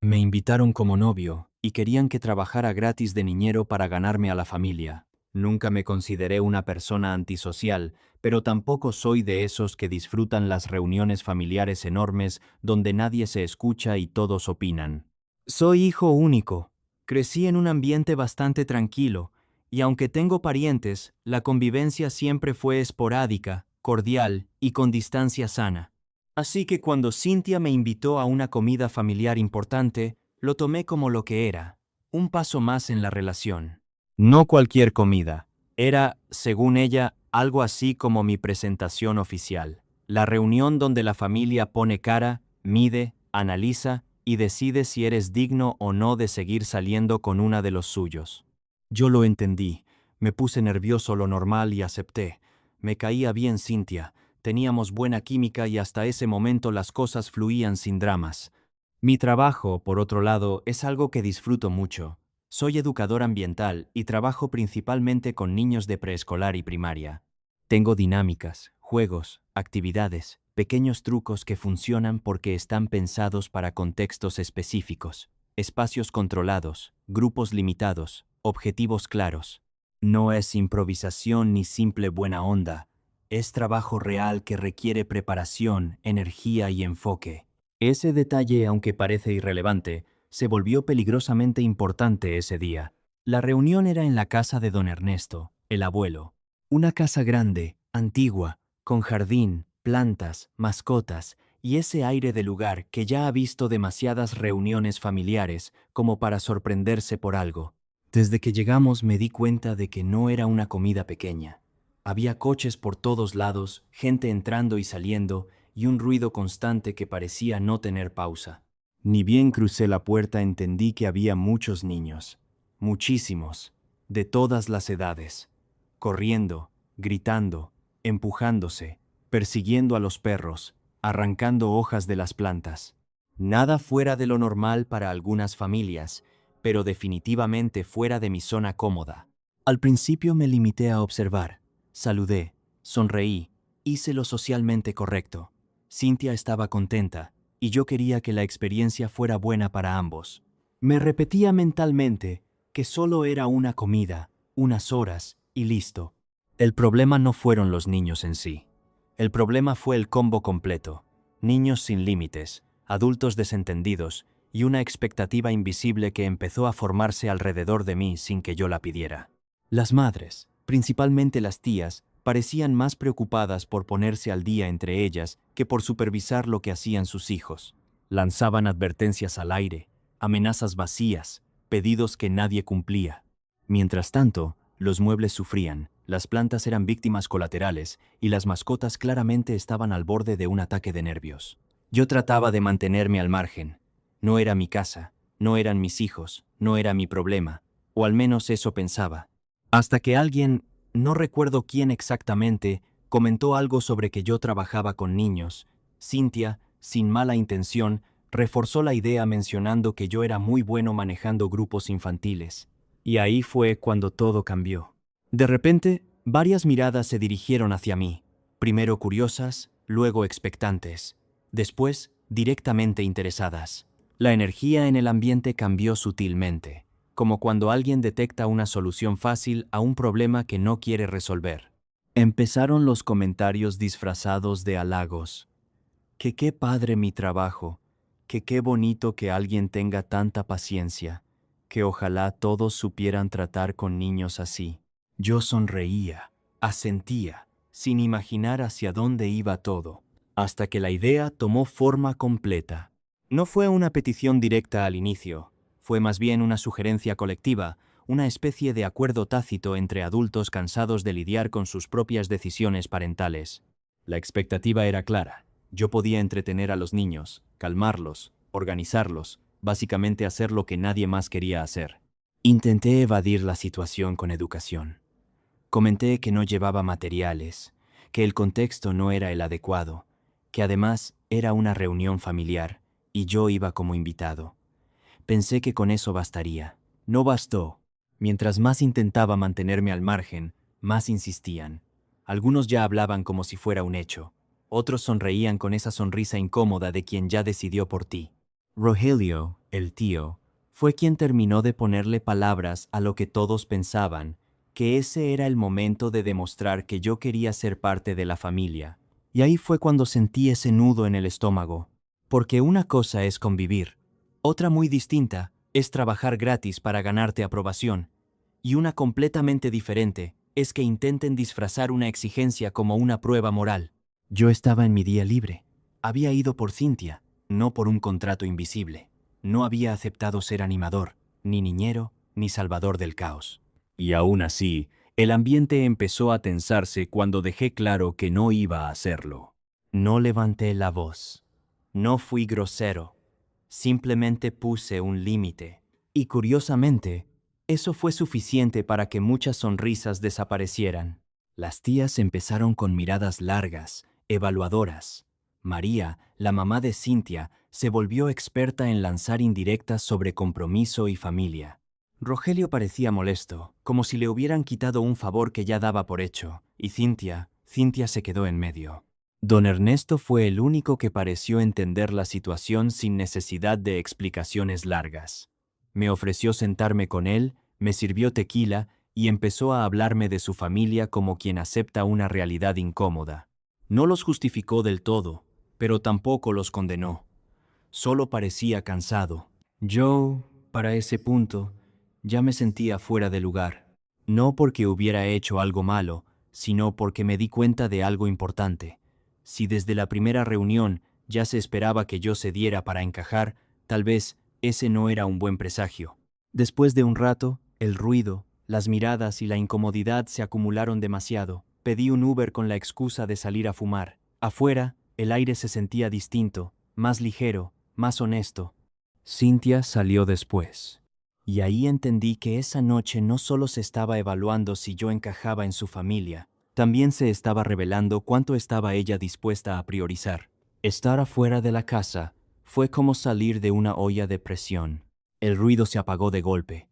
Me invitaron como novio y querían que trabajara gratis de niñero para ganarme a la familia. Nunca me consideré una persona antisocial, pero tampoco soy de esos que disfrutan las reuniones familiares enormes donde nadie se escucha y todos opinan. Soy hijo único. Crecí en un ambiente bastante tranquilo, y aunque tengo parientes, la convivencia siempre fue esporádica, cordial y con distancia sana. Así que cuando Cynthia me invitó a una comida familiar importante, lo tomé como lo que era, un paso más en la relación. No cualquier comida. Era, según ella, algo así como mi presentación oficial. La reunión donde la familia pone cara, mide, analiza y decide si eres digno o no de seguir saliendo con una de los suyos. Yo lo entendí, me puse nervioso lo normal y acepté. Me caía bien Cynthia, teníamos buena química y hasta ese momento las cosas fluían sin dramas. Mi trabajo, por otro lado, es algo que disfruto mucho. Soy educador ambiental y trabajo principalmente con niños de preescolar y primaria. Tengo dinámicas, juegos, actividades, pequeños trucos que funcionan porque están pensados para contextos específicos, espacios controlados, grupos limitados, objetivos claros. No es improvisación ni simple buena onda, es trabajo real que requiere preparación, energía y enfoque. Ese detalle, aunque parece irrelevante, se volvió peligrosamente importante ese día. La reunión era en la casa de don Ernesto, el abuelo. Una casa grande, antigua, con jardín, plantas, mascotas y ese aire de lugar que ya ha visto demasiadas reuniones familiares como para sorprenderse por algo. Desde que llegamos me di cuenta de que no era una comida pequeña. Había coches por todos lados, gente entrando y saliendo, y un ruido constante que parecía no tener pausa. Ni bien crucé la puerta entendí que había muchos niños, muchísimos, de todas las edades, corriendo, gritando, empujándose, persiguiendo a los perros, arrancando hojas de las plantas. Nada fuera de lo normal para algunas familias, pero definitivamente fuera de mi zona cómoda. Al principio me limité a observar. Saludé, sonreí, hice lo socialmente correcto. Cynthia estaba contenta, y yo quería que la experiencia fuera buena para ambos. Me repetía mentalmente que solo era una comida, unas horas, y listo. El problema no fueron los niños en sí. El problema fue el combo completo. Niños sin límites, adultos desentendidos, y una expectativa invisible que empezó a formarse alrededor de mí sin que yo la pidiera. Las madres, principalmente las tías, parecían más preocupadas por ponerse al día entre ellas que por supervisar lo que hacían sus hijos. Lanzaban advertencias al aire, amenazas vacías, pedidos que nadie cumplía. Mientras tanto, los muebles sufrían, las plantas eran víctimas colaterales y las mascotas claramente estaban al borde de un ataque de nervios. Yo trataba de mantenerme al margen. No era mi casa, no eran mis hijos, no era mi problema, o al menos eso pensaba. Hasta que alguien, no recuerdo quién exactamente, comentó algo sobre que yo trabajaba con niños. Cynthia, sin mala intención, reforzó la idea mencionando que yo era muy bueno manejando grupos infantiles. Y ahí fue cuando todo cambió. De repente, varias miradas se dirigieron hacia mí, primero curiosas, luego expectantes, después directamente interesadas. La energía en el ambiente cambió sutilmente, como cuando alguien detecta una solución fácil a un problema que no quiere resolver. Empezaron los comentarios disfrazados de halagos. Que qué padre mi trabajo, que qué bonito que alguien tenga tanta paciencia, que ojalá todos supieran tratar con niños así. Yo sonreía, asentía, sin imaginar hacia dónde iba todo, hasta que la idea tomó forma completa. No fue una petición directa al inicio, fue más bien una sugerencia colectiva, una especie de acuerdo tácito entre adultos cansados de lidiar con sus propias decisiones parentales. La expectativa era clara. Yo podía entretener a los niños, calmarlos, organizarlos, básicamente hacer lo que nadie más quería hacer. Intenté evadir la situación con educación. Comenté que no llevaba materiales, que el contexto no era el adecuado, que además era una reunión familiar y yo iba como invitado. Pensé que con eso bastaría. No bastó. Mientras más intentaba mantenerme al margen, más insistían. Algunos ya hablaban como si fuera un hecho. Otros sonreían con esa sonrisa incómoda de quien ya decidió por ti. Rogelio, El tío fue quien terminó de ponerle palabras a lo que todos pensaban, que ese era el momento de demostrar que yo quería ser parte de la familia. Y ahí fue cuando sentí ese nudo en el estómago. Porque una cosa es convivir, otra muy distinta es trabajar gratis para ganarte aprobación, y una completamente diferente es que intenten disfrazar una exigencia como una prueba moral. Yo estaba en mi día libre. Había ido por Cynthia, no por un contrato invisible. No había aceptado ser animador, ni niñero, ni salvador del caos. Y aún así, el ambiente empezó a tensarse cuando dejé claro que no iba a hacerlo. No levanté la voz. No fui grosero. Simplemente puse un límite. Y curiosamente, eso fue suficiente para que muchas sonrisas desaparecieran. Las tías empezaron con miradas largas, evaluadoras. María, la mamá de Cynthia, se volvió experta en lanzar indirectas sobre compromiso y familia. Rogelio parecía molesto, como si le hubieran quitado un favor que ya daba por hecho, y Cynthia se quedó en medio. Don Ernesto fue el único que pareció entender la situación sin necesidad de explicaciones largas. Me ofreció sentarme con él, me sirvió tequila y empezó a hablarme de su familia como quien acepta una realidad incómoda. No los justificó del todo, pero tampoco los condenó. Solo parecía cansado. Yo, para ese punto, ya me sentía fuera de lugar. No porque hubiera hecho algo malo, sino porque me di cuenta de algo importante. Si desde la primera reunión ya se esperaba que yo cediera para encajar, tal vez ese no era un buen presagio. Después de un rato, el ruido, las miradas y la incomodidad se acumularon demasiado. Pedí un Uber con la excusa de salir a fumar. Afuera, el aire se sentía distinto, más ligero, más honesto. Cynthia salió después. Y ahí entendí que esa noche no solo se estaba evaluando si yo encajaba en su familia, también se estaba revelando cuánto estaba ella dispuesta a priorizar. Estar afuera de la casa fue como salir de una olla de presión. El ruido se apagó de golpe.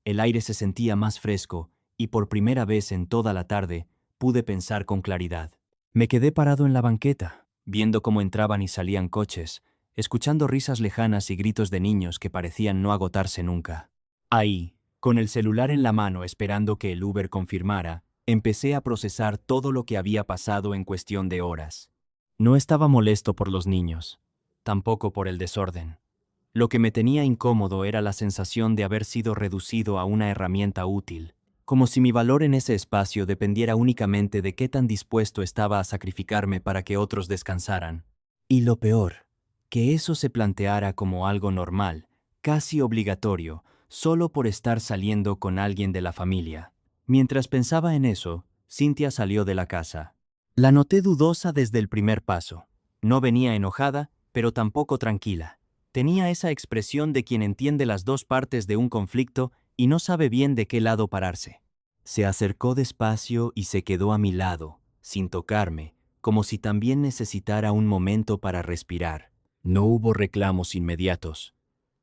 El aire se sentía más fresco y por primera vez en toda la tarde pude pensar con claridad. Me quedé parado en la banqueta, viendo cómo entraban y salían coches, escuchando risas lejanas y gritos de niños que parecían no agotarse nunca. Ahí, con el celular en la mano esperando que el Uber confirmara, empecé a procesar todo lo que había pasado en cuestión de horas. No estaba molesto por los niños, tampoco por el desorden. Lo que me tenía incómodo era la sensación de haber sido reducido a una herramienta útil, como si mi valor en ese espacio dependiera únicamente de qué tan dispuesto estaba a sacrificarme para que otros descansaran. Y lo peor, que eso se planteara como algo normal, casi obligatorio, solo por estar saliendo con alguien de la familia. Mientras pensaba en eso, Cynthia salió de la casa. La noté dudosa desde el primer paso. No venía enojada, pero tampoco tranquila. Tenía esa expresión de quien entiende las dos partes de un conflicto y no sabe bien de qué lado pararse. Se acercó despacio y se quedó a mi lado, sin tocarme, como si también necesitara un momento para respirar. No hubo reclamos inmediatos.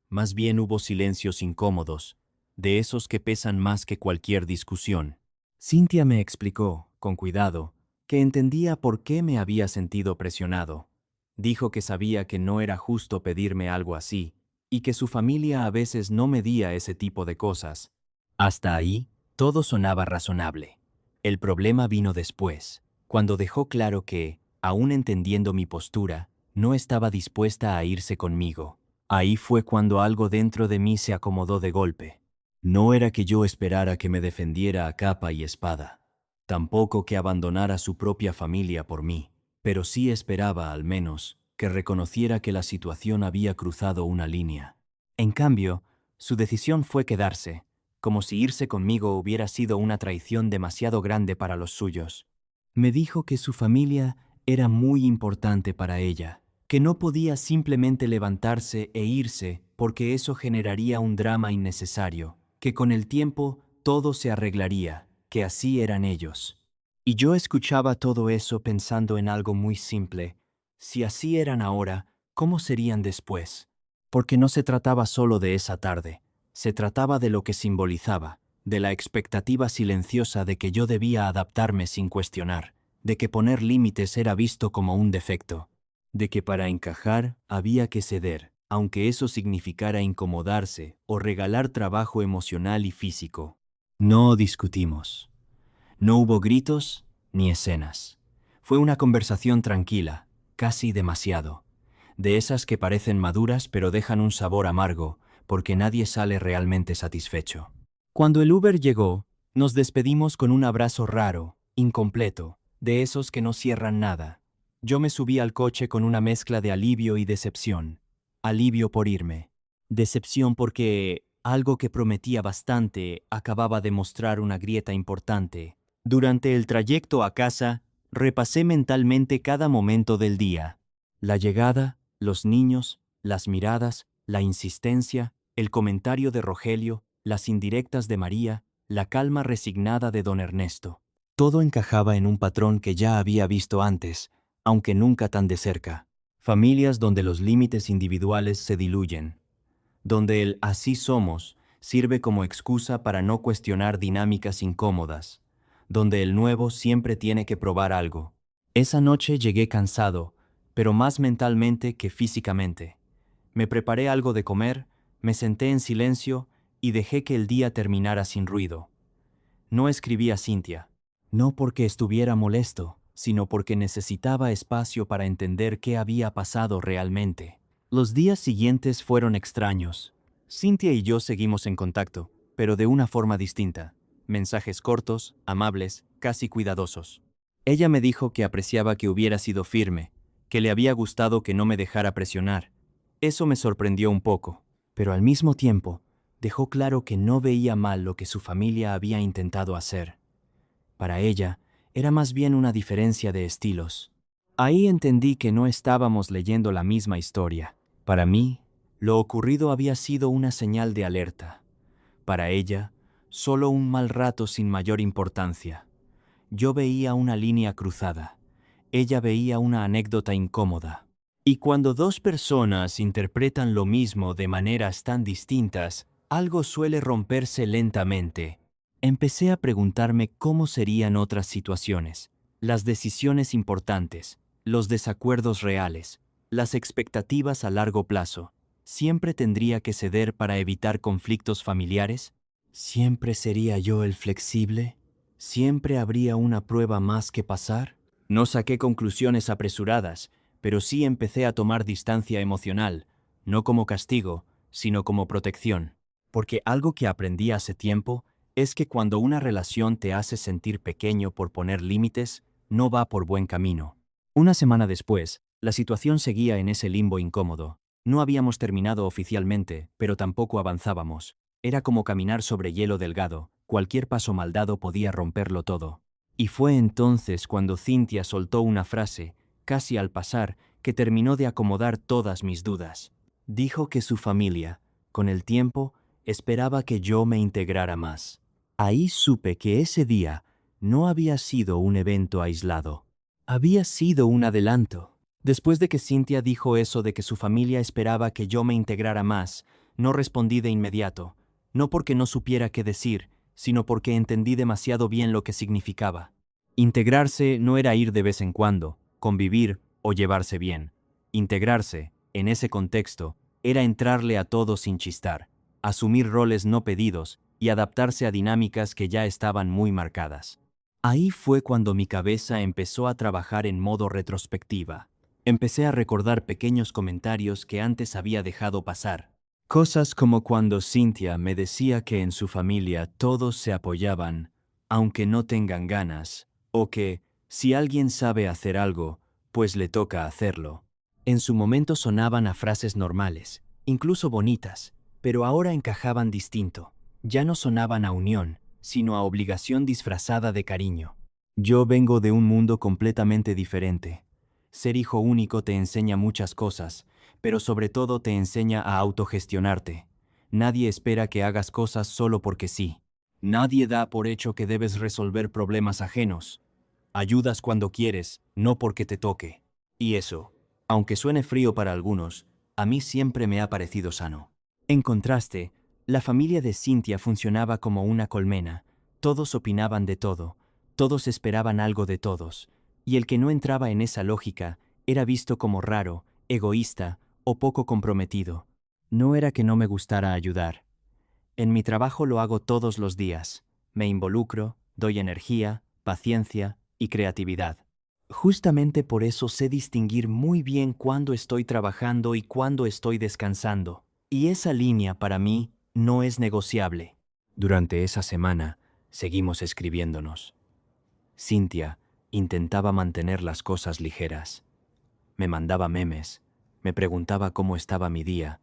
Más bien hubo silencios incómodos, de esos que pesan más que cualquier discusión. Cynthia me explicó, con cuidado, que entendía por qué me había sentido presionado. Dijo que sabía que no era justo pedirme algo así, y que su familia a veces no medía ese tipo de cosas. Hasta ahí, todo sonaba razonable. El problema vino después, cuando dejó claro que, aún entendiendo mi postura, no estaba dispuesta a irse conmigo. Ahí fue cuando algo dentro de mí se acomodó de golpe. No era que yo esperara que me defendiera a capa y espada, tampoco que abandonara su propia familia por mí, pero sí esperaba, al menos, que reconociera que la situación había cruzado una línea. En cambio, su decisión fue quedarse, como si irse conmigo hubiera sido una traición demasiado grande para los suyos. Me dijo que su familia era muy importante para ella, que no podía simplemente levantarse e irse porque eso generaría un drama innecesario, que con el tiempo todo se arreglaría, que así eran ellos. Y yo escuchaba todo eso pensando en algo muy simple. Si así eran ahora, ¿cómo serían después? Porque no se trataba solo de esa tarde, se trataba de lo que simbolizaba, de la expectativa silenciosa de que yo debía adaptarme sin cuestionar, de que poner límites era visto como un defecto, de que para encajar había que ceder, aunque eso significara incomodarse o regalar trabajo emocional y físico. No discutimos. No hubo gritos ni escenas. Fue una conversación tranquila, casi demasiado, de esas que parecen maduras pero dejan un sabor amargo, porque nadie sale realmente satisfecho. Cuando el Uber llegó, nos despedimos con un abrazo raro, incompleto, de esos que no cierran nada. Yo me subí al coche con una mezcla de alivio y decepción. Alivio por irme. Decepción porque algo que prometía bastante acababa de mostrar una grieta importante. Durante el trayecto a casa, repasé mentalmente cada momento del día. La llegada, los niños, las miradas, la insistencia, el comentario de Rogelio, las indirectas de María, la calma resignada de don Ernesto. Todo encajaba en un patrón que ya había visto antes, aunque nunca tan de cerca. Familias donde los límites individuales se diluyen, donde el así somos sirve como excusa para no cuestionar dinámicas incómodas, donde el nuevo siempre tiene que probar algo. Esa noche llegué cansado, pero más mentalmente que físicamente. Me preparé algo de comer, me senté en silencio y dejé que el día terminara sin ruido. No escribí a Cintia, no porque estuviera molesto, sino porque necesitaba espacio para entender qué había pasado realmente. Los días siguientes fueron extraños. Cintia y yo seguimos en contacto, pero de una forma distinta. Mensajes cortos, amables, casi cuidadosos. Ella me dijo que apreciaba que hubiera sido firme, que le había gustado que no me dejara presionar. Eso me sorprendió un poco, pero al mismo tiempo dejó claro que no veía mal lo que su familia había intentado hacer. Para ella, era más bien una diferencia de estilos. Ahí entendí que no estábamos leyendo la misma historia. Para mí, lo ocurrido había sido una señal de alerta. Para ella, solo un mal rato sin mayor importancia. Yo veía una línea cruzada. Ella veía una anécdota incómoda. Y cuando dos personas interpretan lo mismo de maneras tan distintas, algo suele romperse lentamente. Empecé a preguntarme cómo serían otras situaciones, las decisiones importantes, los desacuerdos reales, las expectativas a largo plazo. ¿Siempre tendría que ceder para evitar conflictos familiares? ¿Siempre sería yo el flexible? ¿Siempre habría una prueba más que pasar? No saqué conclusiones apresuradas, pero sí empecé a tomar distancia emocional, no como castigo, sino como protección. Porque algo que aprendí hace tiempo es que cuando una relación te hace sentir pequeño por poner límites, no va por buen camino. Una semana después, la situación seguía en ese limbo incómodo. No habíamos terminado oficialmente, pero tampoco avanzábamos. Era como caminar sobre hielo delgado, cualquier paso mal dado podía romperlo todo. Y fue entonces cuando Cintia soltó una frase, casi al pasar, que terminó de acomodar todas mis dudas. Dijo que su familia, con el tiempo, esperaba que yo me integrara más. Ahí supe que ese día no había sido un evento aislado. Había sido un adelanto. Después de que Cintia dijo eso de que su familia esperaba que yo me integrara más, no respondí de inmediato, no porque no supiera qué decir, sino porque entendí demasiado bien lo que significaba. Integrarse no era ir de vez en cuando, convivir o llevarse bien. Integrarse, en ese contexto, era entrarle a todo sin chistar, asumir roles no pedidos y adaptarse a dinámicas que ya estaban muy marcadas. Ahí fue cuando mi cabeza empezó a trabajar en modo retrospectiva. Empecé a recordar pequeños comentarios que antes había dejado pasar. Cosas como cuando Cintia me decía que en su familia todos se apoyaban, aunque no tengan ganas, o que, si alguien sabe hacer algo, pues le toca hacerlo. En su momento sonaban a frases normales, incluso bonitas, pero ahora encajaban distinto. Ya no sonaban a unión, sino a obligación disfrazada de cariño. Yo vengo de un mundo completamente diferente. Ser hijo único te enseña muchas cosas, pero sobre todo te enseña a autogestionarte. Nadie espera que hagas cosas solo porque sí. Nadie da por hecho que debes resolver problemas ajenos. Ayudas cuando quieres, no porque te toque. Y eso, aunque suene frío para algunos, a mí siempre me ha parecido sano. En contraste, la familia de Cintia funcionaba como una colmena. Todos opinaban de todo, todos esperaban algo de todos, y el que no entraba en esa lógica era visto como raro, egoísta o poco comprometido. No era que no me gustara ayudar. En mi trabajo lo hago todos los días. Me involucro, doy energía, paciencia y creatividad. Justamente por eso sé distinguir muy bien cuándo estoy trabajando y cuándo estoy descansando. Y esa línea para mí no es negociable. Durante esa semana, seguimos escribiéndonos. Cintia intentaba mantener las cosas ligeras. Me mandaba memes, me preguntaba cómo estaba mi día,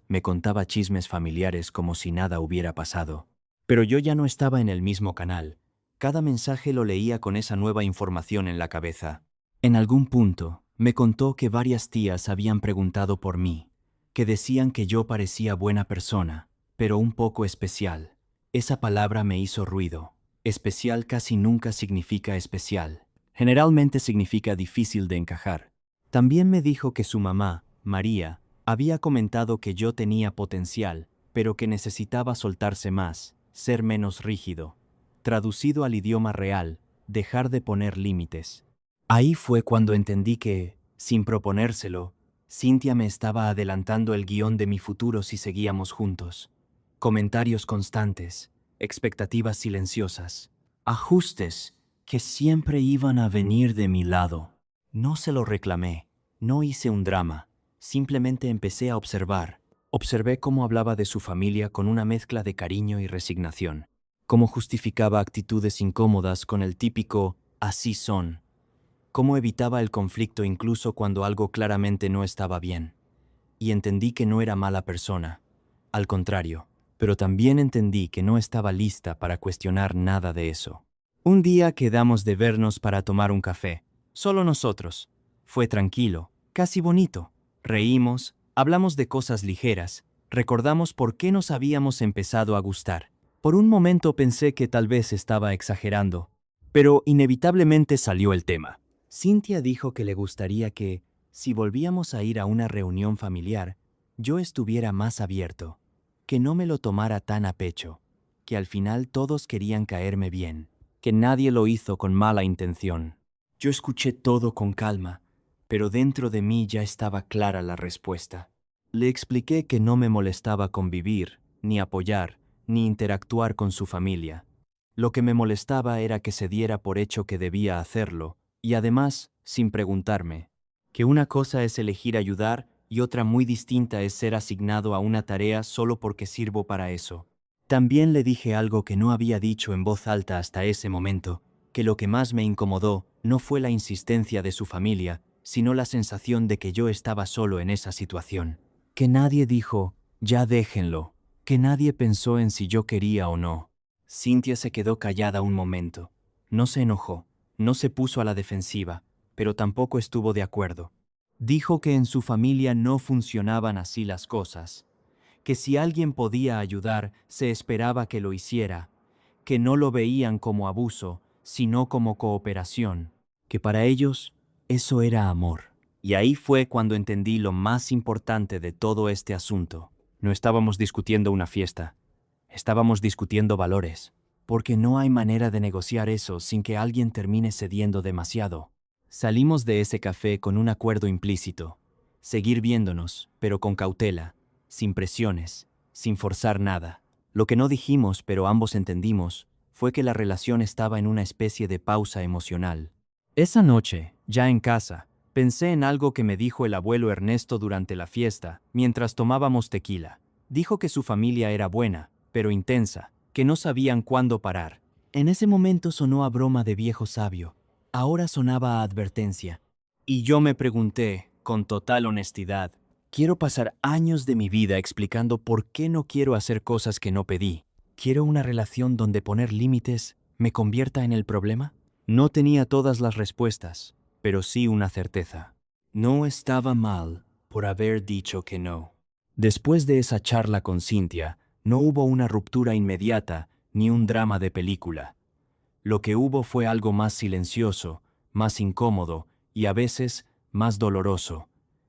me contaba chismes familiares como si nada hubiera pasado. Pero yo ya no estaba en el mismo canal. Cada mensaje lo leía con esa nueva información en la cabeza. En algún punto, me contó que varias tías habían preguntado por mí, que decían que yo parecía buena persona, pero un poco especial. Esa palabra me hizo ruido. Especial casi nunca significa especial. Generalmente significa difícil de encajar. También me dijo que su mamá, María, había comentado que yo tenía potencial, pero que necesitaba soltarse más, ser menos rígido. Traducido al idioma real, dejar de poner límites. Ahí fue cuando entendí que, sin proponérselo, Cintia me estaba adelantando el guión de mi futuro si seguíamos juntos. Comentarios constantes, expectativas silenciosas, ajustes que siempre iban a venir de mi lado. No se lo reclamé, no hice un drama, simplemente empecé a observar. Observé cómo hablaba de su familia con una mezcla de cariño y resignación, cómo justificaba actitudes incómodas con el típico «así son», cómo evitaba el conflicto incluso cuando algo claramente no estaba bien. Y entendí que no era mala persona, al contrario, pero también entendí que no estaba lista para cuestionar nada de eso. Un día quedamos de vernos para tomar un café, solo nosotros. Fue tranquilo, casi bonito. Reímos, hablamos de cosas ligeras, recordamos por qué nos habíamos empezado a gustar. Por un momento pensé que tal vez estaba exagerando, pero inevitablemente salió el tema. Cintia dijo que le gustaría que, si volvíamos a ir a una reunión familiar, yo estuviera más abierto, que no me lo tomara tan a pecho, que al final todos querían caerme bien, que nadie lo hizo con mala intención. Yo escuché todo con calma, pero dentro de mí ya estaba clara la respuesta. Le expliqué que no me molestaba convivir, ni apoyar, ni interactuar con su familia. Lo que me molestaba era que se diera por hecho que debía hacerlo, y además, sin preguntarme, que una cosa es elegir ayudar y otra muy distinta es ser asignado a una tarea solo porque sirvo para eso. También le dije algo que no había dicho en voz alta hasta ese momento, que lo que más me incomodó no fue la insistencia de su familia, sino la sensación de que yo estaba solo en esa situación. Que nadie dijo, ya déjenlo, que nadie pensó en si yo quería o no. Cintia se quedó callada un momento. No se enojó, no se puso a la defensiva, pero tampoco estuvo de acuerdo. Dijo que en su familia no funcionaban así las cosas, que si alguien podía ayudar, se esperaba que lo hiciera, que no lo veían como abuso, sino como cooperación, que para ellos eso era amor. Y ahí fue cuando entendí lo más importante de todo este asunto. No estábamos discutiendo una fiesta, estábamos discutiendo valores, porque no hay manera de negociar eso sin que alguien termine cediendo demasiado. Salimos de ese café con un acuerdo implícito, seguir viéndonos, pero con cautela, sin presiones, sin forzar nada. Lo que no dijimos, pero ambos entendimos, fue que la relación estaba en una especie de pausa emocional. Esa noche, ya en casa, pensé en algo que me dijo el abuelo Ernesto durante la fiesta, mientras tomábamos tequila. Dijo que su familia era buena, pero intensa, que no sabían cuándo parar. En ese momento sonó a broma de viejo sabio. Ahora sonaba a advertencia. Y yo me pregunté, con total honestidad, ¿quiero pasar años de mi vida explicando por qué no quiero hacer cosas que no pedí? ¿Quiero una relación donde poner límites me convierta en el problema? No tenía todas las respuestas, pero sí una certeza. No estaba mal por haber dicho que no. Después de esa charla con Cintia, no hubo una ruptura inmediata ni un drama de película. Lo que hubo fue algo más silencioso, más incómodo y a veces más doloroso.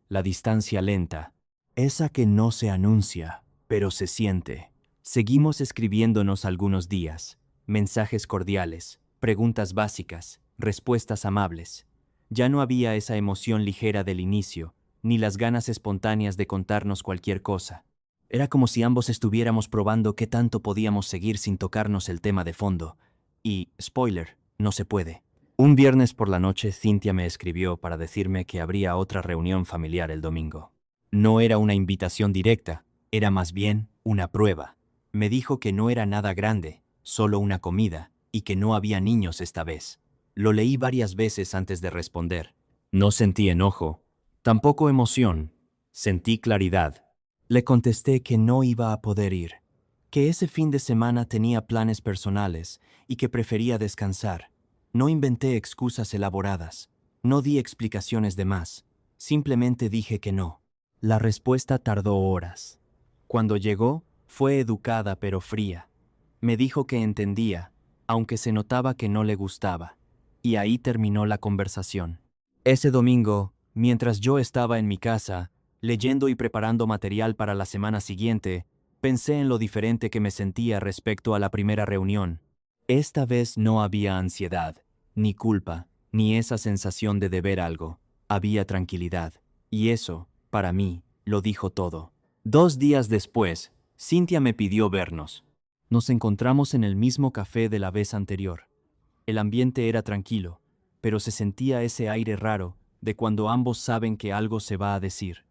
La distancia lenta. Esa que no se anuncia, pero se siente. Seguimos escribiéndonos algunos días. Mensajes cordiales, preguntas básicas, respuestas amables. Ya no había esa emoción ligera del inicio, ni las ganas espontáneas de contarnos cualquier cosa. Era como si ambos estuviéramos probando qué tanto podíamos seguir sin tocarnos el tema de fondo. Y, spoiler, no se puede. Un viernes por la noche, Cynthia me escribió para decirme que habría otra reunión familiar el domingo. No era una invitación directa, era más bien una prueba. Me dijo que no era nada grande, solo una comida, y que no había niños esta vez. Lo leí varias veces antes de responder. No sentí enojo, tampoco emoción, sentí claridad. Le contesté que no iba a poder ir, que ese fin de semana tenía planes personales y que prefería descansar. No inventé excusas elaboradas, no di explicaciones de más, simplemente dije que no. La respuesta tardó horas. Cuando llegó, fue educada pero fría. Me dijo que entendía, aunque se notaba que no le gustaba, y ahí terminó la conversación. Ese domingo, mientras yo estaba en mi casa, leyendo y preparando material para la semana siguiente, pensé en lo diferente que me sentía respecto a la primera reunión. Esta vez no había ansiedad, ni culpa, ni esa sensación de deber algo. Había tranquilidad. Y eso, para mí, lo dijo todo. 2 días después, Cynthia me pidió vernos. Nos encontramos en el mismo café de la vez anterior. El ambiente era tranquilo, pero se sentía ese aire raro de cuando ambos saben que algo se va a decir.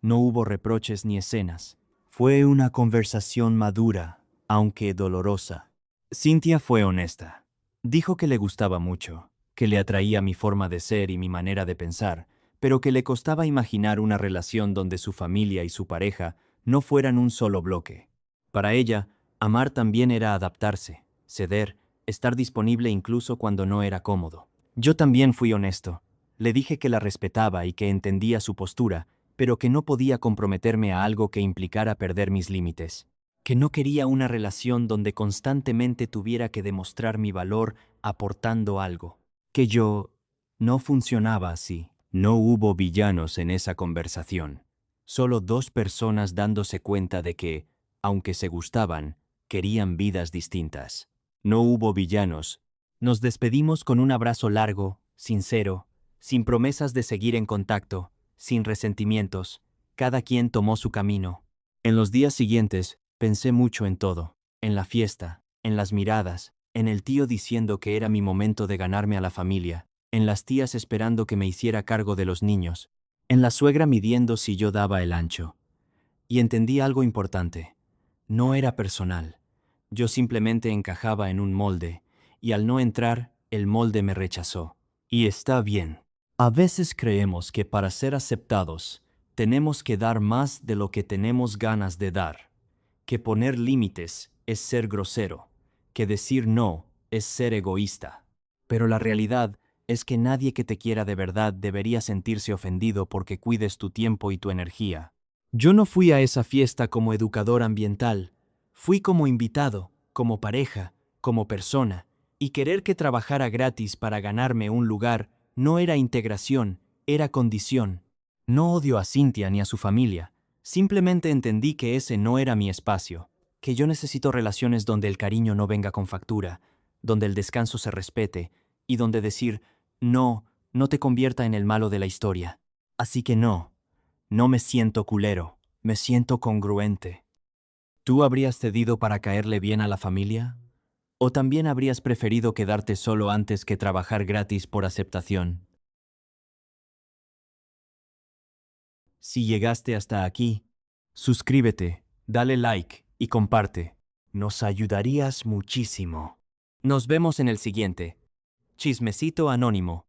No hubo reproches ni escenas. Fue una conversación madura, aunque dolorosa. Cynthia fue honesta. Dijo que le gustaba mucho, que le atraía mi forma de ser y mi manera de pensar, pero que le costaba imaginar una relación donde su familia y su pareja no fueran un solo bloque. Para ella, amar también era adaptarse, ceder, estar disponible incluso cuando no era cómodo. Yo también fui honesto. Le dije que la respetaba y que entendía su postura, pero que no podía comprometerme a algo que implicara perder mis límites. Que no quería una relación donde constantemente tuviera que demostrar mi valor aportando algo. Que yo no funcionaba así. No hubo villanos en esa conversación. Solo dos personas dándose cuenta de que, aunque se gustaban, querían vidas distintas. No hubo villanos. Nos despedimos con un abrazo largo, sincero, sin promesas de seguir en contacto, sin resentimientos. Cada quien tomó su camino. En los días siguientes, pensé mucho en todo. En la fiesta, en las miradas, en el tío diciendo que era mi momento de ganarme a la familia, en las tías esperando que me hiciera cargo de los niños, en la suegra midiendo si yo daba el ancho. Y entendí algo importante. No era personal. Yo simplemente encajaba en un molde, y al no entrar, el molde me rechazó. Y está bien. A veces creemos que para ser aceptados, tenemos que dar más de lo que tenemos ganas de dar, que poner límites es ser grosero, que decir no es ser egoísta. Pero la realidad es que nadie que te quiera de verdad debería sentirse ofendido porque cuides tu tiempo y tu energía. Yo no fui a esa fiesta como educador ambiental, fui como invitado, como pareja, como persona, y querer que trabajara gratis para ganarme un lugar no era integración, era condición. No odio a Cynthia ni a su familia, simplemente entendí que ese no era mi espacio, que yo necesito relaciones donde el cariño no venga con factura, donde el descanso se respete, y donde decir no, no te convierta en el malo de la historia. Así que no me siento culero, me siento congruente. ¿Tú habrías cedido para caerle bien a la familia? ¿O también habrías preferido quedarte solo antes que trabajar gratis por aceptación? Si llegaste hasta aquí, suscríbete, dale like y comparte. Nos ayudarías muchísimo. Nos vemos en el siguiente. Chismecito Anónimo.